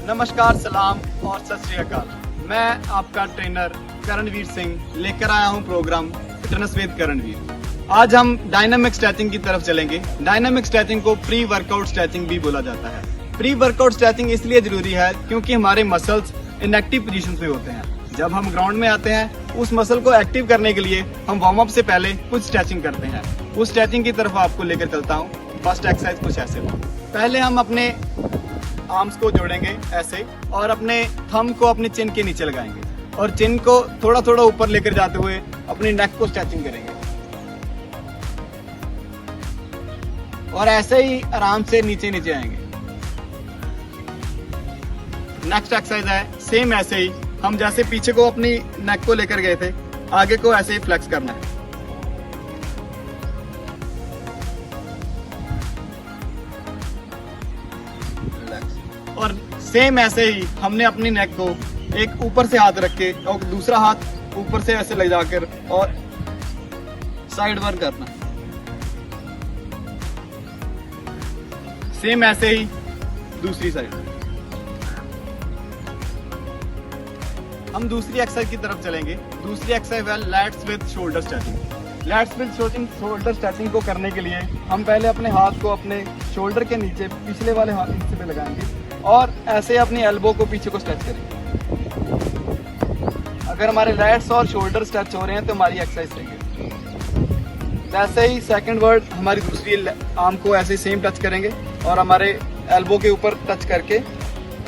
नमस्कार, सलाम और सत श्री अकाल। मैं आपका ट्रेनर करणवीर सिंह लेकर आया हूं प्रोग्राम फिटनेस विद करणवीर। आज हम डायनामिक स्ट्रेचिंग की तरफ चलेंगे। डायनामिक स्ट्रेचिंग को प्री वर्कआउट स्ट्रेचिंग भी बोला जाता है। प्री वर्कआउट स्ट्रेचिंग इसलिए जरूरी है क्योंकि हमारे मसल्स इनएक्टिव पोजीशन में होते हैं। जब हम ग्राउंड में आते हैं उस मसल को एक्टिव करने के लिए हम वार्म अप से पहले कुछ स्ट्रेचिंग करते हैं। उस स्ट्रेचिंग की तरफ आपको लेकर चलता हूँ। फर्स्ट एक्सरसाइज कुछ ऐसे हो। पहले हम अपने आर्म्स को जोड़ेंगे ऐसे और अपने थंब को अपने चिन के नीचे लगाएंगे और चिन को थोड़ा थोड़ा ऊपर लेकर जाते हुए अपनी नेक को स्ट्रेचिंग करेंगे और ऐसे ही आराम से नीचे नीचे आएंगे। नेक्स्ट एक्सरसाइज है सेम ऐसे ही। हम जैसे पीछे को अपनी नेक को लेकर गए थे, आगे को ऐसे ही फ्लेक्स करना है। और सेम ऐसे ही हमने अपनी नेक को एक ऊपर से हाथ रख के और दूसरा हाथ ऊपर से ऐसे ले जाकर और साइड वर्क करना। सेम ऐसे ही दूसरी साइड। हम दूसरी एक्सरसाइज की तरफ चलेंगे। दूसरी एक्सरसाइज है lats with shoulder stretching. Lats with shoulder stretching को करने के लिए हम पहले अपने हाथ को अपने शोल्डर के नीचे पिछले वाले हाथ हिस्से पे लगाएंगे और ऐसे अपनी एल्बो को पीछे को स्ट्रेच करेंगे। अगर हमारे लैट्स और शोल्डर स्ट्रेच हो रहे हैं तो हमारी एक्सरसाइज सही है। वैसे ही सेकंड वर्ड हमारी दूसरी आर्म को ऐसे सेम टच करेंगे और हमारे एल्बो के ऊपर टच करके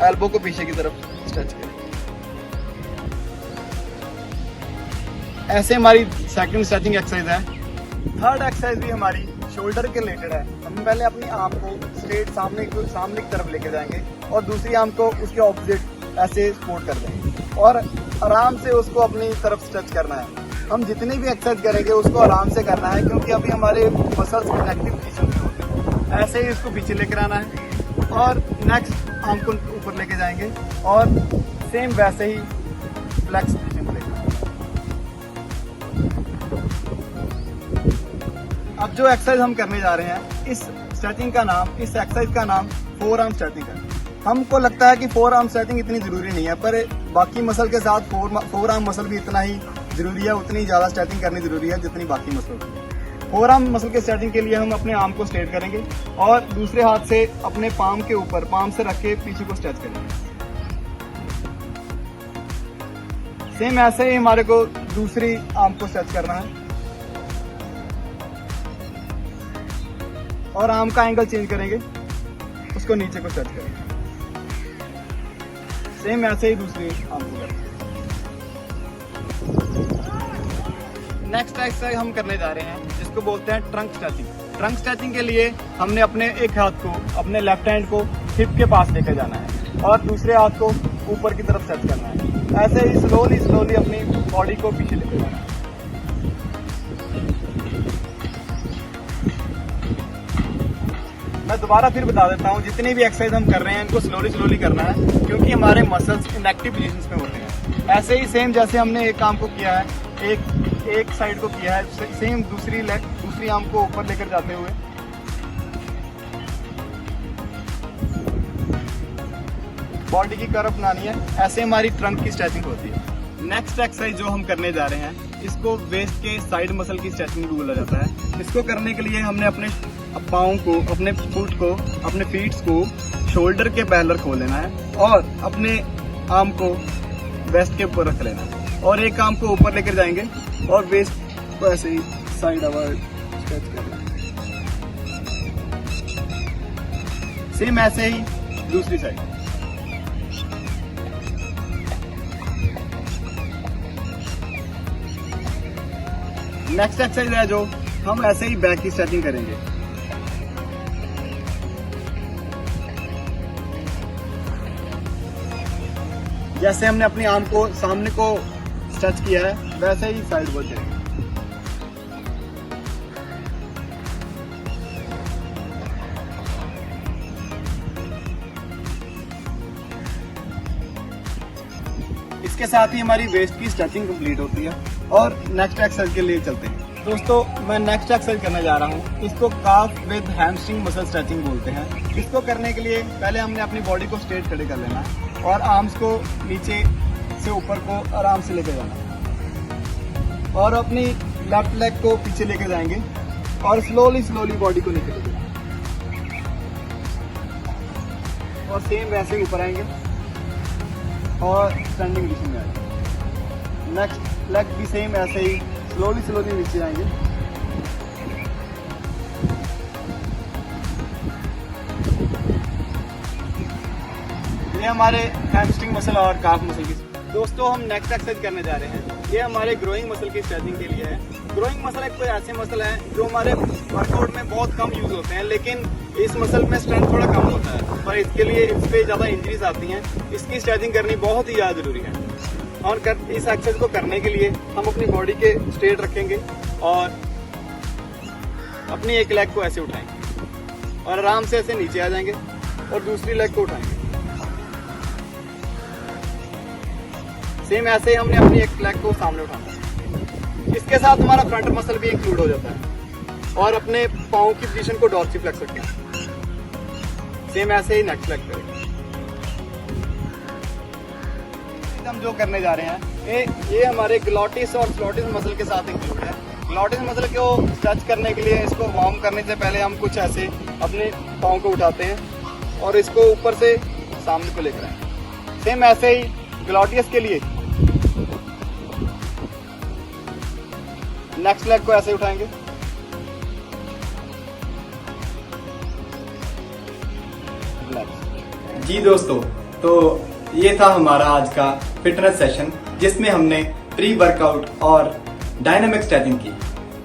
एल्बो को पीछे की तरफ स्ट्रेच करेंगे। ऐसे हमारी सेकंड स्ट्रेचिंग एक्सरसाइज है। थर्ड एक्सरसाइज भी हमारी शोल्डर के रिलेटेड है। हम पहले अपनी आर्म को स्ट्रेट सामने की तरफ लेके जाएंगे और दूसरी आर्म को उसके ऑपोजिट ऐसे सपोर्ट कर देंगे और आराम से उसको अपनी तरफ स्ट्रेच करना है। हम जितनी भी एक्सरसाइज करेंगे उसको आराम से करना है क्योंकि अभी हमारे मसल्स एक्टिव पोजीशन में होते हैं। ऐसे ही उसको पीछे लेकर आना है और नेक्स्ट आर्म को ऊपर लेके जाएंगे और सेम वैसे ही फ्लेक्स पोजीशन पे। अब जो एक्सरसाइज हम करने जा रहे हैं इस एक्सरसाइज का नाम फोर आर्म स्ट्रेचिंग है। हमको लगता है कि फोर आर्म स्ट्रेचिंग इतनी जरूरी नहीं है, पर बाकी मसल के साथ फोर आर्म मसल भी इतना ही जरूरी है, उतनी ज्यादा स्ट्रेचिंग करनी जरूरी है जितनी बाकी मसल की। फोर आर्म मसल के स्ट्रेचिंग के लिए हम अपने आर्म को स्ट्रेट करेंगे और दूसरे हाथ से अपने पाम के ऊपर पाम से रख के पीछे को स्ट्रेच करेंगे। सेम ऐसे ही हमारे को दूसरी आर्म को स्ट्रेच करना है और आर्म का एंगल चेंज करेंगे, उसको नीचे को स्ट्रेच करेंगे। सेम ऐसे ही दूसरी आर्म को करेंगे। नेक्स्ट एक्सरसाइज हम करने जा रहे हैं जिसको बोलते हैं ट्रंक स्ट्रेचिंग। ट्रंक स्ट्रेचिंग के लिए हमने अपने एक हाथ को अपने लेफ्ट हैंड को हिप के पास लेकर जाना है और दूसरे हाथ को ऊपर की तरफ स्ट्रेच करना है। ऐसे ही स्लोली अपनी बॉडी को पीछे लेकर जाना है। मैं दोबारा फिर बता देता हूँ, जितनी भी एक्सरसाइज हम कर रहे हैं इनको स्लोली करना है क्योंकि हमारे मसल्स इनएक्टिव पोजीशंस में होते हैं। ऐसे ही सेम जैसे हमने एक काम को किया है, एक साइड को किया है, सेम दूसरी आर्म को ऊपर लेकर जाते हुए बॉडी की कर्व बनानी है। ऐसे हमारी ट्रंक की स्ट्रेचिंग होती है। नेक्स्ट एक्सरसाइज जो हम करने जा रहे हैं इसको वेस्ट के साइड मसल की स्ट्रेचिंग भी बोला जाता है। इसको करने के लिए हमने अपने पाँव को, अपने फुट को, अपने फीट्स को शोल्डर के पैरेलल खोल लेना है और अपने आर्म को वेस्ट के ऊपर रख लेना है और एक आर्म को ऊपर लेकर जाएंगे और वेस्ट को ऐसे ही साइड आवर स्ट्रेच करना है। सेम ऐसे ही दूसरी साइड। नेक्स्ट एक्सरसाइज है जो हम ऐसे ही बैक की स्ट्रेचिंग करेंगे। जैसे हमने अपनी आर्म को सामने को स्ट्रेच किया है वैसे ही साइड वर्क करेंगे। इसके साथ ही हमारी वेस्ट की स्ट्रेचिंग कंप्लीट होती है और नेक्स्ट एक्सरसाइज के लिए चलते हैं। दोस्तों मैं नेक्स्ट एक्सरसाइज करने जा रहा हूँ। इसको काफ विद हैमस्ट्रिंग मसल स्ट्रेचिंग बोलते हैं। इसको करने के लिए पहले हमने अपनी बॉडी को स्ट्रेट खड़े कर लेना है और आर्म्स को नीचे से ऊपर को आराम से लेके जाना है और अपनी लेफ्ट लेग को पीछे लेके जाएंगे और स्लोली बॉडी को नीचे लेके जाएंगे और सेम वैसे ही ऊपर आएंगे और स्टैंडिंग पोजीशन में आएंगे। नेक्स्ट लेग भी सेम ऐसे ही स्लोली नीचे आएंगे। ये हमारे हैमस्ट्रिंग मसल और काफ मसल की। दोस्तों हम नेक्स्ट एक्सरसाइज करने जा रहे हैं। ये हमारे ग्रोइंग मसल की स्ट्रेचिंग के लिए है। ग्रोइंग मसल एक कोई ऐसे मसल है जो हमारे वर्कआउट में बहुत कम यूज होते हैं, लेकिन इस मसल में स्ट्रेंथ थोड़ा कम होता है और इसके लिए इस पे ज्यादा इंजरीज आती हैं। इसकी स्ट्रेचिंग करनी बहुत ही ज्यादा जरूरी है और इस एक्सरसाइज को करने के लिए हम अपनी बॉडी के स्ट्रेट रखेंगे और अपनी एक लेग को ऐसे उठाएंगे और आराम से ऐसे नीचे आ जाएंगे और दूसरी लेग को उठाएंगे। सेम ऐसे ही हमने अपनी एक लेग को सामने उठाना है। इसके साथ हमारा फ्रंट मसल भी इंक्लूड हो जाता है और अपने पाँव की पोजीशन को डॉर्सिफ्लेक्स रखें। सेम ऐसे ही नेक्स्ट लेग करेंगे। हम जो करने जा रहे हैं ये हमारे ग्लॉटिस और स्लोटिस मसल के साथ इंक्लूड है। ग्लॉटिस मसल को स्ट्रेच करने के लिए इसको वार्म करने से पहले हम कुछ ऐसे अपने पाँव को उठाते हैं और इसको ऊपर से सामने को लेकर आएंगे। सेम ऐसे ही ग्लॉटियस के लिए नेक्स्ट लेग को ऐसे उठाएंगे जी दोस्तों, तो ये था हमारा आज का फिटनेस सेशन जिसमें हमने प्री वर्कआउट और डायनामिक स्ट्रेचिंग की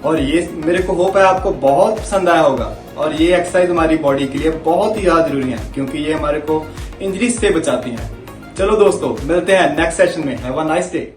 और ये मेरे को होप है आपको बहुत पसंद आया होगा। और ये एक्सरसाइज हमारी बॉडी के लिए बहुत ही ज्यादा जरूरी है क्योंकि ये हमारे को इंजरीज से बचाती है। चलो दोस्तों, मिलते हैं नेक्स्ट सेशन में। Have a nice day.